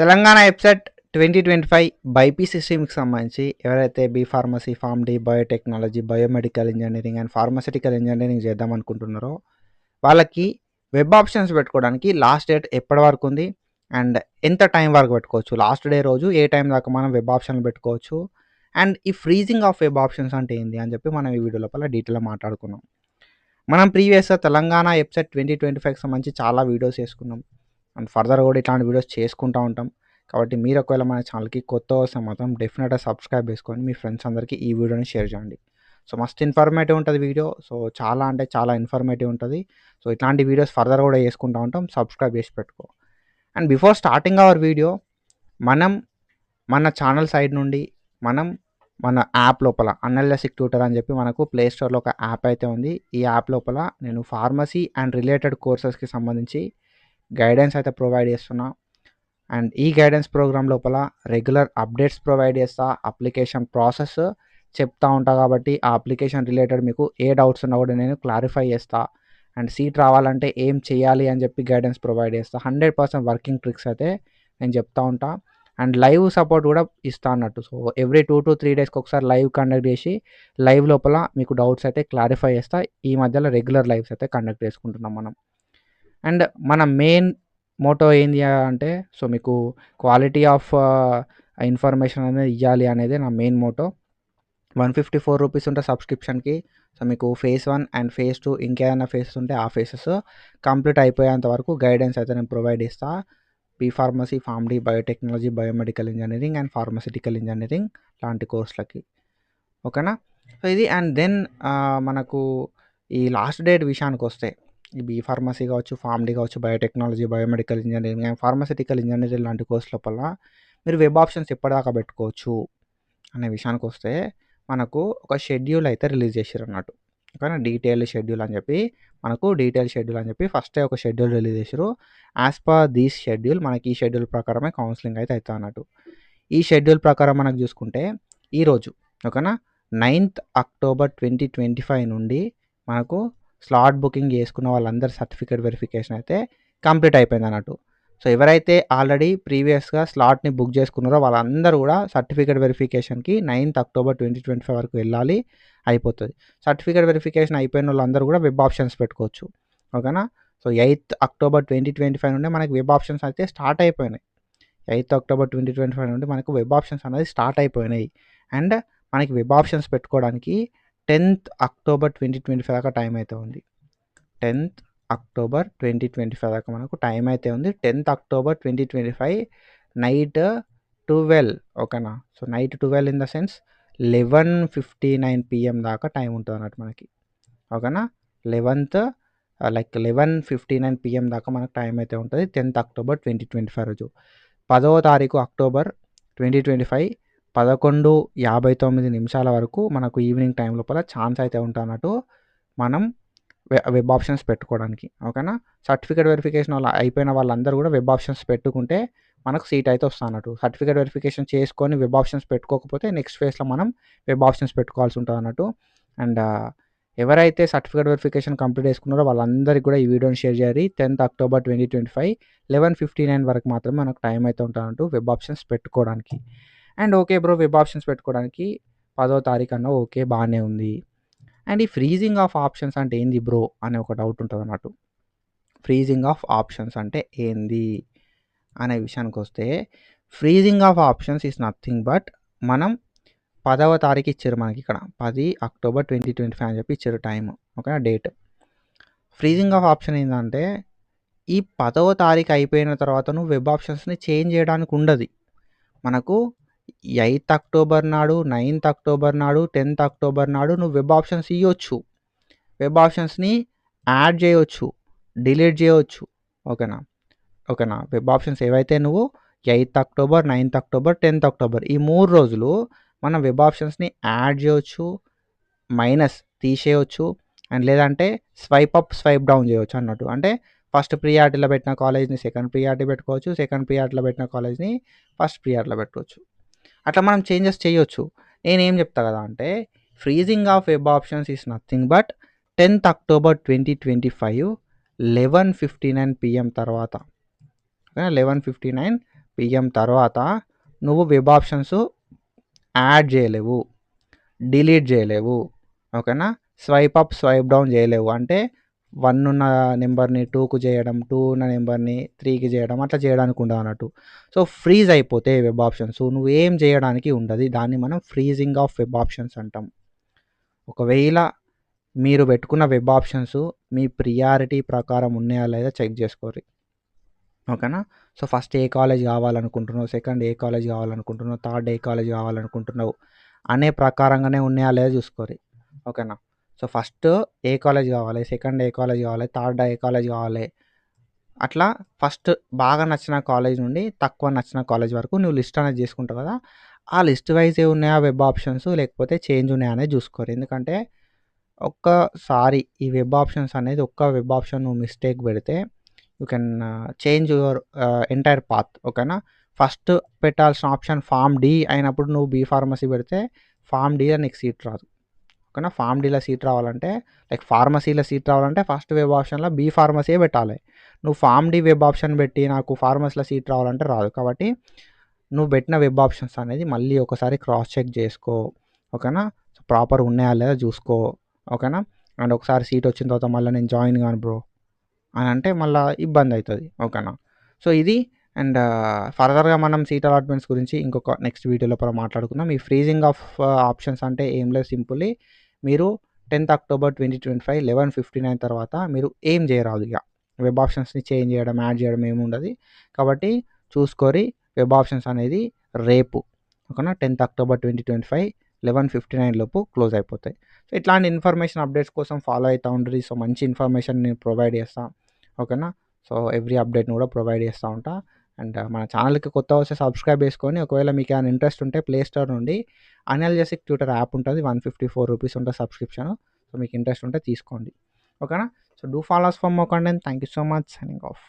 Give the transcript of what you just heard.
Telangana website 2025 BiPC స్ట్రీమ్కి సంబంధించి ఎవరైతే B pharmacy, pharm D, biotechnology, biomedical engineering and pharmaceutical engineering చేద్దాం అనుకుంటున్నారో వాళ్ళకి వెబ్ ఆప్షన్స్ పెట్టుకోవడానికి లాస్ట్ డేట్ ఎప్పటి వరకు ఉంది అండ్ ఎంత టైం వరకు పెట్టుకోవచ్చు, లాస్ట్ డే రోజు ఏ టైం దాకా మనం వెబ్ ఆప్షన్లు పెట్టుకోవచ్చు అండ్ ఈ ఫ్రీజింగ్ ఆఫ్ వెబ్ ఆప్షన్స్ అంటే ఏంది అని చెప్పి మనం ఈ వీడియో లోపల డీటెయిల్గా మాట్లాడుకున్నాం. మనం ప్రీవియస్గా తెలంగాణ వెబ్సైట్ 2025కి సంబంధించి చాలా వీడియోస్ చేసుకున్నాం అండ్ ఫర్దర్ కూడా ఇట్లాంటి వీడియోస్ చేసుకుంటూ ఉంటాం. కాబట్టి మీరు ఒకవేళ మన ఛానల్కి కొత్త వస్తే మాత్రం డెఫినెట్గా సబ్స్క్రైబ్ చేసుకొని మీ ఫ్రెండ్స్ అందరికీ ఈ వీడియోని షేర్ చేయండి. సో మస్ట్ ఇన్ఫర్మేటివ్ ఉంటుంది వీడియో. సో చాలా అంటే చాలా ఇన్ఫర్మేటివ్ ఉంటుంది. సో ఇట్లాంటి వీడియోస్ ఫర్దర్ కూడా చేసుకుంటూ ఉంటాం. సబ్స్క్రైబ్ చేసి పెట్టుకో. And before starting hour video మనం మన ఛానల్ సైడ్ నుండి మన యాప్ లోపల అనలిటిక్ ట్యూటర్ అని చెప్పి మనకు ప్లే స్టోర్లో ఒక యాప్ అయితే ఉంది. ఈ యాప్ లోపల నేను ఫార్మసీ అండ్ రిలేటెడ్ కోర్సెస్కి సంబంధించి గైడెన్స్ అయితే ప్రొవైడ్ చేస్తున్నా అండ్ ఈ గైడెన్స్ ప్రోగ్రామ్ లోపల రెగ్యులర్ అప్డేట్స్ ప్రొవైడ్ చేస్తా, అప్లికేషన్ ప్రాసెస్ చెప్తా ఉంటా. కాబట్టి ఆ అప్లికేషన్ రిలేటెడ్ మీకు ఏ డౌట్స్ ఉన్నా కూడా నేను క్లారిఫై చేస్తా అండ్ సీట్ రావాలంటే ఏం చేయాలి అని చెప్పి గైడెన్స్ ప్రొవైడ్ చేస్తా. 100% వర్కింగ్ ట్రిక్స్ అయితే నేను చెప్తా ఉంటా అండ్ లైవ్ సపోర్ట్ కూడా ఇస్తా అన్నట్టు. సో ఎవ్రీ 2 to 3 డేస్కి ఒకసారి లైవ్ కండక్ట్ చేసి లైవ్ లోపల మీకు డౌట్స్ అయితే క్లారిఫై చేస్తా. ఈ మధ్యలో రెగ్యులర్ లైవ్స్ అయితే కండక్ట్ చేసుకుంటున్నాం మనం. అండ్ మన మెయిన్ మోటో ఏంది అంటే, సో మీకు క్వాలిటీ ఆఫ్ ఇన్ఫర్మేషన్ అనేది ఇవ్వాలి అనేది నా మెయిన్ మోటో. 154 రూపీస్ ఉంటే సబ్స్క్రిప్షన్కి. సో మీకు ఫేజ్ 1 అండ్ ఫేజ్ 2 ఇంకేమైనా ఫేసెస్ ఉంటే ఆ ఫేసెస్ కంప్లీట్ అయిపోయేంత వరకు గైడెన్స్ అయితే నేను ప్రొవైడ్ చేస్తా. B pharmacy, pharm D, biotechnology, biomedical engineering and pharmaceutical engineering లాంటి కోర్సులకి. ఓకేనా? సో ఇది అండ్ దెన్ మనకు ఈ లాస్ట్ డేట్ విషయానికి వస్తే ఈ బీ ఫార్మసీ కావచ్చు, ఫార్మ్ డి కావచ్చు, biotechnology, biomedical engineering and pharmaceutical engineering లాంటి కోర్సు లోపల మీరు వెబ్ ఆప్షన్స్ ఎప్పటిదాకా పెట్టుకోవచ్చు అనే విషయానికి వస్తే మనకు ఒక షెడ్యూల్ అయితే రిలీజ్ చేసారు అన్నట్టు. ఓకేనా? డీటెయిల్ షెడ్యూల్ అని చెప్పి ఫస్టే ఒక షెడ్యూల్ రిలీజ్ చేసారు. యాజ్ పర్ దీస్ షెడ్యూల్ మనకి ఈ షెడ్యూల్ ప్రకారమే కౌన్సిలింగ్ అయితే అవుతుంది అన్నట్టు. ఈ షెడ్యూల్ ప్రకారం మనకు చూసుకుంటే ఈరోజు ఓకేనా 9th అక్టోబర్ 2025 నుండి మనకు స్లాట్ బుకింగ్ చేసుకున్న వాళ్ళందరి సర్టిఫికేట్ వెరిఫికేషన్ అయితే కంప్లీట్ అయిపోయింది అన్నట్టు. సో ఎవరైతే ఆల్రెడీ ప్రీవియస్గా స్లాట్ని బుక్ చేసుకున్నారో వాళ్ళందరూ కూడా సర్టిఫికేట్ వెరిఫికేషన్కి 9th అక్టోబర్ 2025 వరకు వెళ్ళాలి, అయిపోతుంది. సర్టిఫికేట్ వెరిఫికేషన్ అయిపోయిన వాళ్ళందరూ కూడా వెబ్ ఆప్షన్స్ పెట్టుకోవచ్చు. ఓకేనా? సో 8th అక్టోబర్ 2025 నుండి మనకి వెబ్ ఆప్షన్స్ అయితే స్టార్ట్ అయిపోయినాయి. 8th అక్టోబర్ 2025 నుండి మనకు వెబ్ ఆప్షన్స్ అనేది స్టార్ట్ అయిపోయినాయి అండ్ మనకి వెబ్ ఆప్షన్స్ పెట్టుకోవడానికి 10th అక్టోబర్ 2025 దాకా టైం అయితే ఉంది. 10th అక్టోబర్ 2025 దాకా మనకు టైం అయితే ఉంది. 10th అక్టోబర్ 2025 నైట్ 12 ఓకేనా? So night 12 in the sense 11:59 PM దాకా టైం ఉంటుంది అన్నట్టు మనకి. ఓకేనా? 11:59 PM దాకా మనకు టైం అయితే ఉంటుంది 10th అక్టోబర్ 2025 రోజు. 10వ తారీఖు అక్టోబర్ 2025 11:59 వరకు మనకు ఈవినింగ్ టైం లోపల ఛాన్స్ అయితే ఉంటుంది అన్నట్టు మనం వెబ్ ఆప్షన్స్ పెట్టుకోవడానికి. ఓకేనా? సర్టిఫికేట్ వెరిఫికేషన్ అయిపోయిన వాళ్ళందరూ కూడా వెబ్ ఆప్షన్స్ పెట్టుకుంటే మనకు సీట్ అయితే వస్తుంది అన్నట్టు. సర్టిఫికేట్ వెరిఫికేషన్ చేసుకొని వెబ్ ఆప్షన్స్ పెట్టుకోకపోతే నెక్స్ట్ ఫేజ్లో మనం వెబ్ ఆప్షన్స్ పెట్టుకోవాల్సి ఉంటుంది అన్నట్టు. అండ్ ఎవరైతే సర్టిఫికేట్ వెరిఫికేషన్ కంప్లీట్ చేసుకున్నారో వాళ్ళందరికీ కూడా ఈ వీడియోని షేర్ చేయాలి. 10th అక్టోబర్ 2025 11:59 వరకు మాత్రమే మనకు టైం అయితే ఉంటుంది అన్నట్టు వెబ్ ఆప్షన్స్ పెట్టుకోవడానికి. And okay bro, web options పెట్టుకోవడానికి 10వ తారీఖు అన్న ఓకే బాగానే ఉంది. అండ్ ఈ ఫ్రీజింగ్ ఆఫ్ ఆప్షన్స్ అంటే ఏంది బ్రో అనే ఒక డౌట్ ఉంటుంది అన్నట్టు. ఫ్రీజింగ్ ఆఫ్ ఆప్షన్స్ అంటే ఏంది అనే విషయానికి వస్తే freezing of options is nothing but మనం 10వ తారీఖు ఇచ్చారు మనకి ఇక్కడ 10 అక్టోబర్ 2025 అని చెప్పి ఇచ్చారు టైం. ఓకేనా? డేట్. ఫ్రీజింగ్ ఆఫ్ ఆప్షన్ ఏంటంటే ఈ 10వ తారీఖు అయిపోయిన తర్వాత నువ్వు వెబ్ ఆప్షన్స్ని చేంజ్ చేయడానికి ఉండదు. మనకు 8th అక్టోబర్ నాడు, 9th అక్టోబర్ నాడు, 10th అక్టోబర్ నాడు నువ్వు వెబ్ ఆప్షన్స్ ఇవ్వచ్చు. వెబ్ ఆప్షన్స్ని యాడ్ చేయవచ్చు, డిలీట్ చేయవచ్చు. ఓకేనా? వెబ్ ఆప్షన్స్ ఏవైతే నువ్వు 8th October, 9th October, 10th October ఈ 3 రోజులు మనం వెబ్ ఆప్షన్స్ని యాడ్ చేయవచ్చు, మైనస్ తీసేయవచ్చు అండ్ లేదంటే స్వైప్ అప్, స్వైప్ డౌన్ చేయవచ్చు అన్నట్టు. అంటే ఫస్ట్ ప్రియారిటీలో పెట్టిన కాలేజ్ని సెకండ్ ప్రియారిటీ పెట్టుకోవచ్చు, సెకండ్ ప్రియారిటీలో పెట్టిన కాలేజ్ని ఫస్ట్ ప్రియారిటీలో పెట్టుకోవచ్చు. అట్లా మనం చేంజెస్ చేయొచ్చు. నేనేం చెప్తా కదా అంటే freezing of web options is nothing but 10th October 2025 11:59 PM తర్వాత 11:59 PM తర్వాత నువ్వు వెబ్ ఆప్షన్స్ యాడ్ చేయలేవు, డిలీట్ చేయలేవు. ఓకేనా? స్వైప్ అప్, స్వైప్ డౌన్ చేయలేవు. అంటే 1 ఉన్న నెంబర్ని 2కు చేయడం, 2 ఉన్న నెంబర్ని 3కి చేయడం, అట్లా చేయడానికి ఉండదు అన్నట్టు. సో ఫ్రీజ్ అయిపోతే వెబ్ ఆప్షన్స్, నువ్వు ఏం చేయడానికి ఉండదు. దాన్ని మనం ఫ్రీజింగ్ ఆఫ్ వెబ్ ఆప్షన్స్ అంటాం. ఒకవేళ మీరు పెట్టుకున్న వెబ్ ఆప్షన్స్ మీ ప్రియారిటీ ప్రకారం ఉన్నాయా లేదా చెక్ చేసుకోరి. ఓకేనా? సో ఫస్ట్ ఏ కాలేజ్ కావాలనుకుంటున్నావు, సెకండ్ ఏ కాలేజ్ కావాలనుకుంటున్నావు, థర్డ్ ఏ కాలేజ్ కావాలనుకుంటున్నావు అనే ప్రకారంగానే ఉన్నాయా లేదా చూసుకోరి. ఓకేనా? సో ఫస్ట్ ఏ కాలేజ్ కావాలి, సెకండ్ ఏ కాలేజ్ కావాలి, థర్డ్ ఏ కాలేజ్ కావాలి, అట్లా ఫస్ట్ బాగా నచ్చిన కాలేజ్ నుండి తక్కువ నచ్చిన కాలేజ్ వరకు నువ్వు లిస్ట్ అనేది చేసుకుంటావు కదా. ఆ లిస్ట్ వైజ్ ఏ ఉన్నాయా వెబ్ ఆప్షన్స్, లేకపోతే చేంజ్ ఉన్నాయా అనేది చూసుకోరు. ఎందుకంటే ఒక్కసారి ఈ వెబ్ ఆప్షన్స్ అనేది ఒక్క వెబ్ ఆప్షన్ నువ్వు మిస్టేక్ పెడితే you can change your entire path. ఓకేనా? ఫస్ట్ పెట్టాల్సిన ఆప్షన్ ఫామ్ డి అయినప్పుడు నువ్వు బీ ఫార్మసీ పెడితే ఫామ్ డీలో నీకు సీట్ రాదు. ఓకేనా? ఫామ్ డీలో సీట్ రావాలంటే, లైక్ ఫార్మసీలో సీట్ రావాలంటే ఫస్ట్ వెబ్ ఆప్షన్లో బీ ఫార్మసీ పెట్టాలి. నువ్వు ఫామ్ డి వెబ్ ఆప్షన్ పెట్టి నాకు ఫార్మసీలో సీట్ రావాలంటే రాదు. కాబట్టి నువ్వు పెట్టిన వెబ్ ఆప్షన్స్ అనేది మళ్ళీ ఒకసారి క్రాస్ చెక్ చేసుకో. ఓకేనా? సో ప్రాపర్ ఉన్నాయా లేదా చూసుకో. ఓకేనా? అండ్ ఒకసారి సీట్ వచ్చిన తర్వాత మళ్ళీ నేను జాయిన్ కాను బ్రో అని అంటే మళ్ళీ ఇబ్బంది అవుతుంది. ఓకేనా? సో ఇది. అండ్ ఫర్దర్గా మనం సీట్ అలాట్మెంట్స్ గురించి ఇంకొక నెక్స్ట్ వీడియో లోపల మాట్లాడుకుందాం. ఈ ఫ్రీజింగ్ ఆఫ్ ఆప్షన్స్ అంటే ఏం లేదు, సింపుల్లీ మీరు 10th October 2025 11:59 తర్వాత మీరు ఏం చేయరాదు. ఇక వెబ్ ఆప్షన్స్ని చేంజ్ చేయడం, యాడ్ చేయడం ఏమి ఉండదు. కాబట్టి చూసుకోరి, వెబ్ ఆప్షన్స్ అనేది రేపు ఓకేనా 10th October 2025 11:59 లోపు క్లోజ్ అయిపోతాయి. సో ఇట్లాంటి ఇన్ఫర్మేషన్ అప్డేట్స్ కోసం ఫాలో అవుతూ ఉంటుంది. సో మంచి ఇన్ఫర్మేషన్ నేను ప్రొవైడ్ చేస్తాను. ఓకేనా? సో ఎవ్రీ అప్డేట్ని కూడా ప్రొవైడ్ చేస్తూ ఉంటా. అండ్ మన ఛానల్కి కొత్త వస్తే సబ్స్క్రైబ్ చేసుకొని, ఒకవేళ మీకు ఏమైనా ఇంట్రెస్ట్ ఉంటే ప్లే స్టోర్ నుండి అనలిసిక్ ట్యూటర్ యాప్ ఉంటుంది. 154 రూపీస్ ఉంటుంది సబ్స్క్రిప్షన్. సో మీకు ఇంట్రెస్ట్ ఉంటే తీసుకోండి. ఓకేనా? So do follow us for more content. Thank you so much. Signing off.